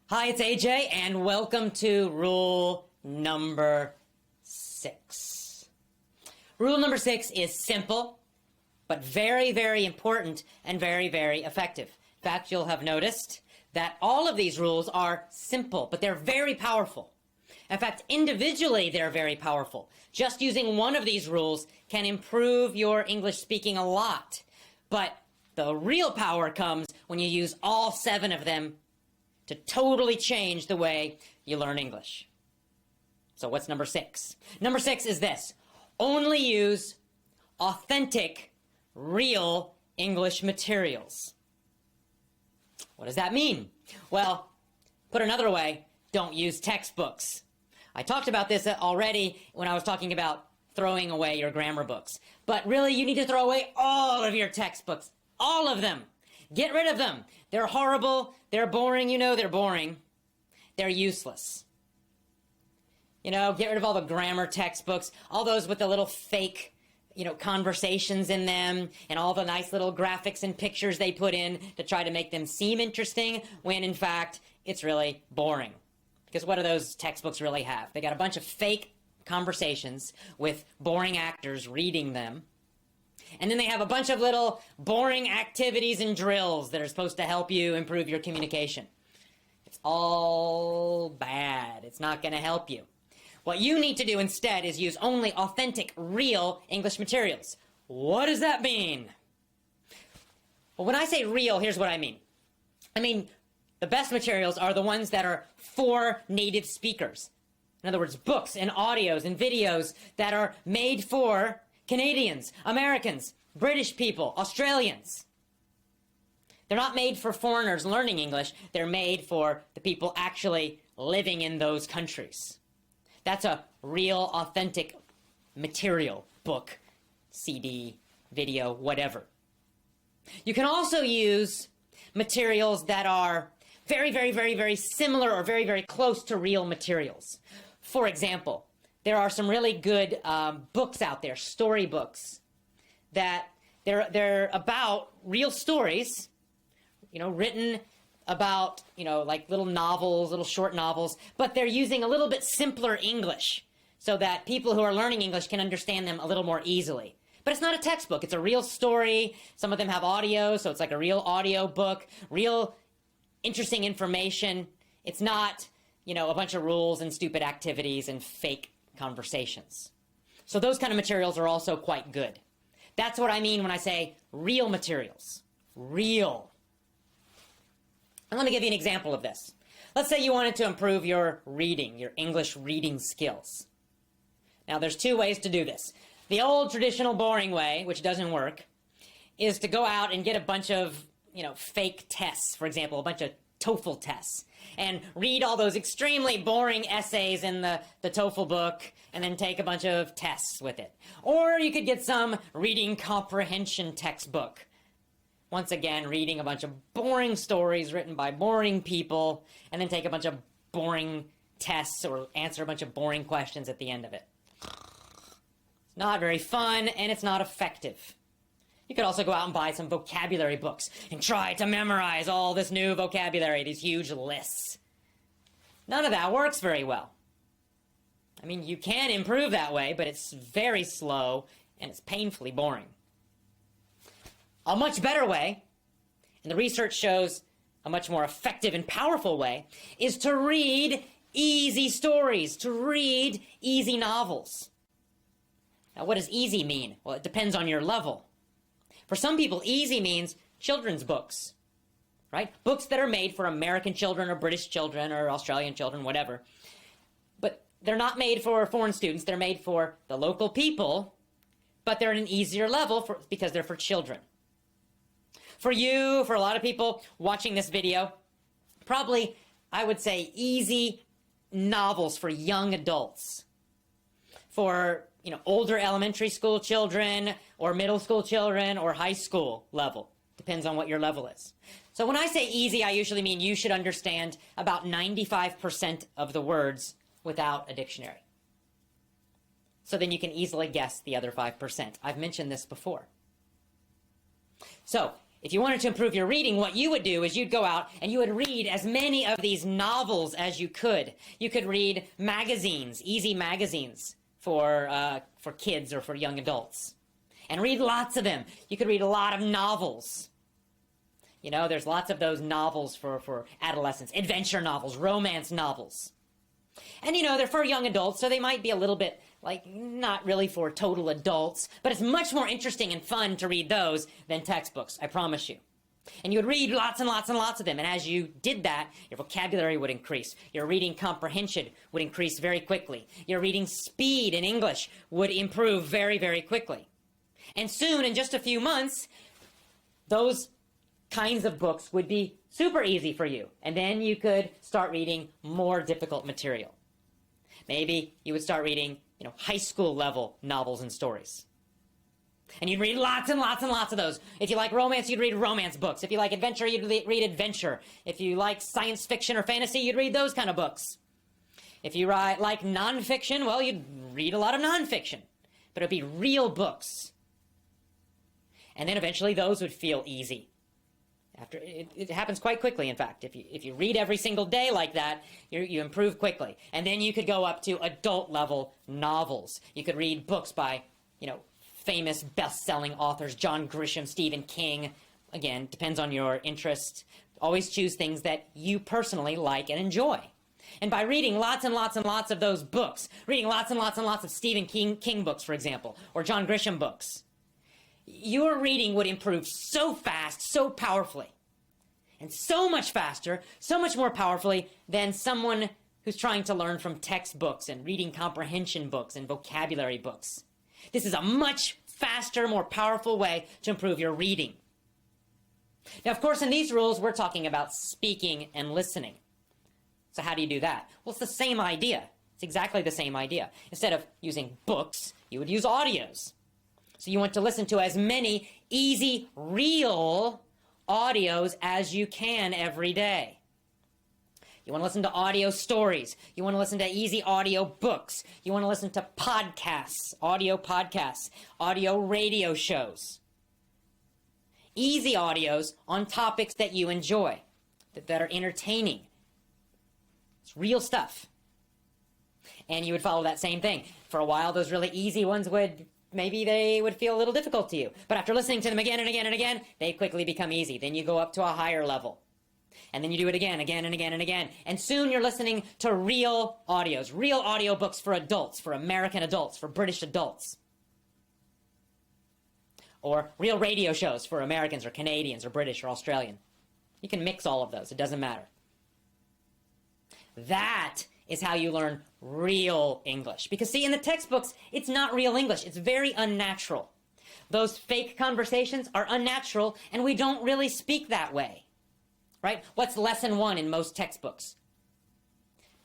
Hi, it's AJ, and welcome to rule number 6. Rule number 6 is simple, but very, very important and very, very effective. In fact, you'll have noticed that all of these rules are simple, but they're very powerful. In fact, individually, they're very powerful. Just using one of these rules can improve your English speaking a lot. But the real power comes when you use all 7 of them to totally change the way you learn English. So what's number 6? Number 6 is this: only use authentic, real English materials. What does that mean? Well, put another way, don't use textbooks. I talked about this already when I was talking about throwing away your grammar books. But really, you need to throw away all of your textbooks. All of them. Get rid of them. They're horrible. They're boring. You know they're boring. They're useless. Get rid of all the grammar textbooks, all those with the little fake, conversations in them, and all the nice little graphics and pictures they put in to try to make them seem interesting, when in fact, it's really boring. Because what do those textbooks really have? They got a bunch of fake conversations with boring actors reading them. And then they have a bunch of little boring activities and drills that are supposed to help you improve your communication. It's all bad. It's not going to help you. What you need to do instead is use only authentic, real English materials. What does that mean? Well, when I say real, here's what I mean. The best materials are the ones that are for native speakers. In other words, books and audios and videos that are made for Canadians, Americans, British people, Australians. They're not made for foreigners learning English. They're made for the people actually living in those countries. That's a real, authentic material, book, CD, video, whatever. You can also use materials that are very, very, very, very similar or very, very close to real materials. For example, there are some really good books out there, storybooks, that they're about real stories, written about, like little novels, little short novels, but they're using a little bit simpler English so that people who are learning English can understand them a little more easily. But it's not a textbook. It's a real story. Some of them have audio, so it's like a real audio book, real interesting information. It's not, a bunch of rules and stupid activities and fake conversations. So those kind of materials are also quite good. That's what I mean when I say real materials. Real. And let me give you an example of this. Let's say you wanted to improve your reading, your English reading skills. Now, there's 2 ways to do this. The old traditional boring way, which doesn't work, is to go out and get a bunch of, fake tests. For example, a bunch of TOEFL tests, and read all those extremely boring essays in the TOEFL book, and then take a bunch of tests with it. Or you could get some reading comprehension textbook. Once again, reading a bunch of boring stories written by boring people, and then take a bunch of boring tests or answer a bunch of boring questions at the end of it. It's not very fun, and it's not effective. You could also go out and buy some vocabulary books and try to memorize all this new vocabulary, these huge lists. None of that works very well. You can improve that way, but it's very slow and it's painfully boring. A much better way, and the research shows a much more effective and powerful way, is to read easy stories, to read easy novels. Now, what does easy mean? Well, it depends on your level. For some people, easy means children's books, right? Books that are made for American children or British children or Australian children, whatever. But they're not made for foreign students. They're made for the local people, but they're at an easier level because they're for children. For you, for a lot of people watching this video, probably, I would say, easy novels for young adults. For older elementary school children or middle school children or high school level. Depends on what your level is. So when I say easy, I usually mean you should understand about 95% of the words without a dictionary. So then you can easily guess the other 5%. I've mentioned this before. So if you wanted to improve your reading, what you would do is you'd go out and you would read as many of these novels as you could. You could read magazines, easy magazines for kids or for young adults, and read lots of them. You could read a lot of novels. You know, there's lots of those novels for adolescents, adventure novels, romance novels. And, you know, they're for young adults, so they might be a little bit, like, not really for total adults, but it's much more interesting and fun to read those than textbooks, I promise you. And you would read lots and lots and lots of them, and as you did that, your vocabulary would increase. Your reading comprehension would increase very quickly. Your reading speed in English would improve very, very quickly. And soon, in just a few months, those kinds of books would be super easy for you. And then you could start reading more difficult material. Maybe you would start reading, you know, high school level novels and stories. And you'd read lots and lots and lots of those. If you like romance, you'd read romance books. If you like adventure, you'd read adventure. If you like science fiction or fantasy, you'd read those kind of books. If you like nonfiction, well, you'd read a lot of nonfiction. But it'd be real books. And then eventually those would feel easy. After it happens quite quickly, in fact. If you read every single day like that, you improve quickly. And then you could go up to adult-level novels. You could read books by, you know, famous best-selling authors, John Grisham, Stephen King. Again, depends on your interest. Always choose things that you personally like and enjoy. And by reading lots and lots and lots of those books, reading lots and lots and lots of Stephen King books, for example, or John Grisham books, your reading would improve so fast, so powerfully, and so much faster, so much more powerfully than someone who's trying to learn from textbooks and reading comprehension books and vocabulary books. This is a much faster, more powerful way to improve your reading. Now, of course, in these rules, we're talking about speaking and listening. So how do you do that? Well, it's the same idea. It's exactly the same idea. Instead of using books, you would use audios. So you want to listen to as many easy, real audios as you can every day. You want to listen to audio stories. You want to listen to easy audio books. You want to listen to podcasts, audio radio shows. Easy audios on topics that you enjoy, that are entertaining. It's real stuff. And you would follow that same thing. For a while, those really easy ones maybe they would feel a little difficult to you. But after listening to them again and again and again, they quickly become easy. Then you go up to a higher level. And then you do it again and again and again. And soon you're listening to real audios, real audio books for adults, for American adults, for British adults. Or real radio shows for Americans or Canadians or British or Australian. You can mix all of those. It doesn't matter. That is how you learn real English. Because see, in the textbooks, it's not real English. It's very unnatural. Those fake conversations are unnatural, and we don't really speak that way. Right? What's lesson 1 in most textbooks?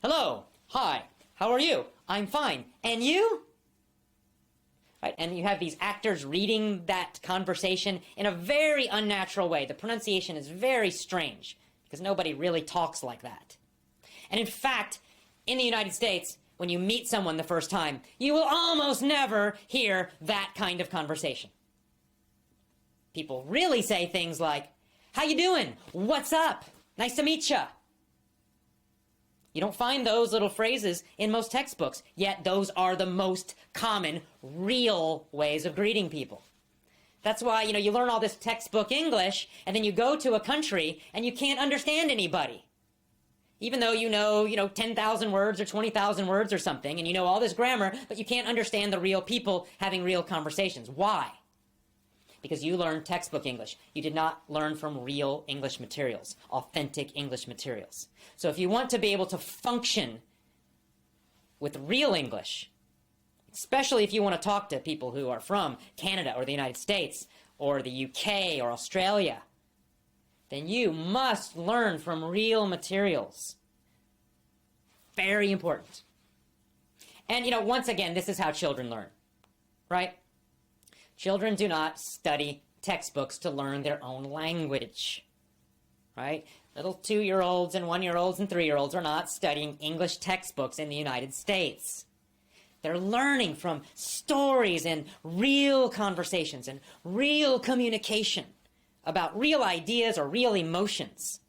Hello. Hi. How are you? I'm fine. And you? Right? And you have these actors reading that conversation in a very unnatural way. The pronunciation is very strange because nobody really talks like that. And in fact, in the United States, when you meet someone the first time, you will almost never hear that kind of conversation. People really say things like, how you doing? What's up? Nice to meet ya. You don't find those little phrases in most textbooks, yet those are the most common, real ways of greeting people. That's why, you learn all this textbook English, and then you go to a country, and you can't understand anybody. Even though you know 10,000 words or 20,000 words or something, and you know all this grammar, but you can't understand the real people having real conversations. Why? Because you learned textbook English. You did not learn from real English materials, authentic English materials. So if you want to be able to function with real English, especially if you want to talk to people who are from Canada or the United States or the UK or Australia, then you must learn from real materials. Very important. And, once again, this is how children learn, right? Children do not study textbooks to learn their own language, right? Little 2-year-olds and 1-year-olds and 3-year-olds are not studying English textbooks in the United States. They're learning from stories and real conversations and real communication about real ideas or real emotions.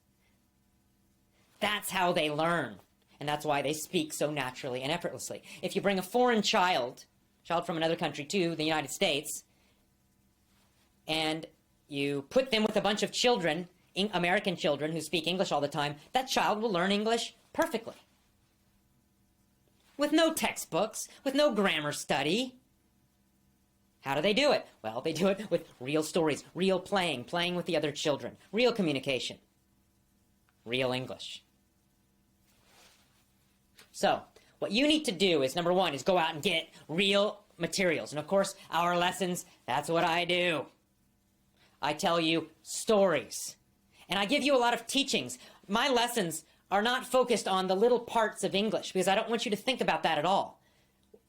That's how they learn. And that's why they speak so naturally and effortlessly. If you bring a foreign child from another country to the United States, and you put them with a bunch of children, American children who speak English all the time, that child will learn English perfectly. With no textbooks, with no grammar study. How do they do it? Well, they do it with real stories, real playing with the other children, real communication, real English. So, what you need to do is, number one, is go out and get real materials. And of course, our lessons, that's what I do. I tell you stories. And I give you a lot of teachings. My lessons are not focused on the little parts of English, because I don't want you to think about that at all.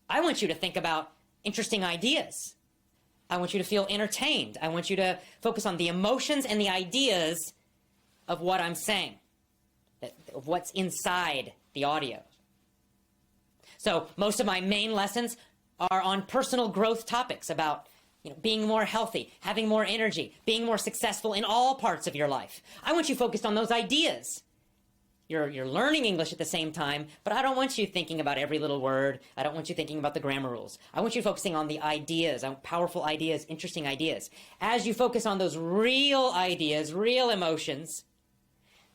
I want you to think about interesting ideas. I want you to feel entertained. I want you to focus on the emotions and the ideas of what I'm saying, of what's inside the audio. So most of my main lessons are on personal growth topics about being more healthy, having more energy, being more successful in all parts of your life. I want you focused on those ideas. You're learning English at the same time, but I don't want you thinking about every little word. I don't want you thinking about the grammar rules. I want you focusing on the ideas, on powerful ideas, interesting ideas. As you focus on those real ideas, real emotions,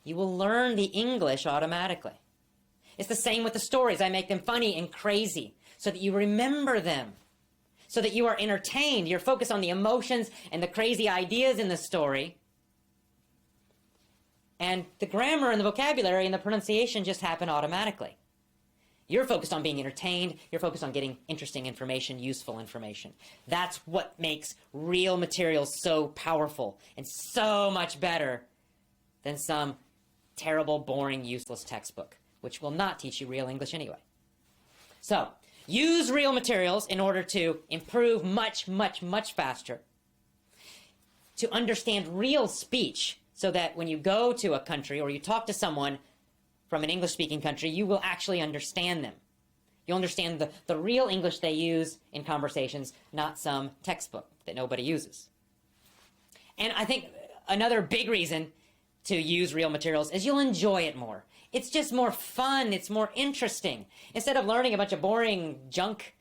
you will learn the English automatically. It's the same with the stories. I make them funny and crazy so that you remember them, so that you are entertained. You're focused on the emotions and the crazy ideas in the story. And the grammar and the vocabulary and the pronunciation just happen automatically. You're focused on being entertained. You're focused on getting interesting information, useful information. That's what makes real materials so powerful and so much better than some terrible, boring, useless textbook, which will not teach you real English anyway. So, use real materials in order to improve much, much, much faster. To understand real speech, so that when you go to a country or you talk to someone from an English-speaking country, you will actually understand them. You'll understand the real English they use in conversations, not some textbook that nobody uses. And I think another big reason to use real materials is you'll enjoy it more. It's just more fun. It's more interesting. Instead of learning a bunch of boring junk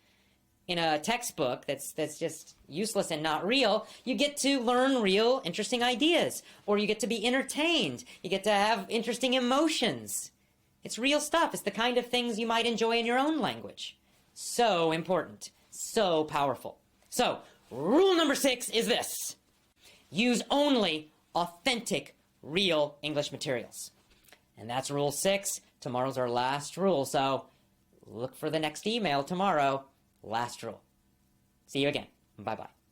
in a textbook that's just useless and not real, you get to learn real, interesting ideas. Or you get to be entertained. You get to have interesting emotions. It's real stuff. It's the kind of things you might enjoy in your own language. So important. So powerful. So, rule number 6 is this. Use only authentic, real English materials. And that's rule 6. Tomorrow's our last rule, so look for the next email tomorrow. Last rule. See you again. Bye-bye.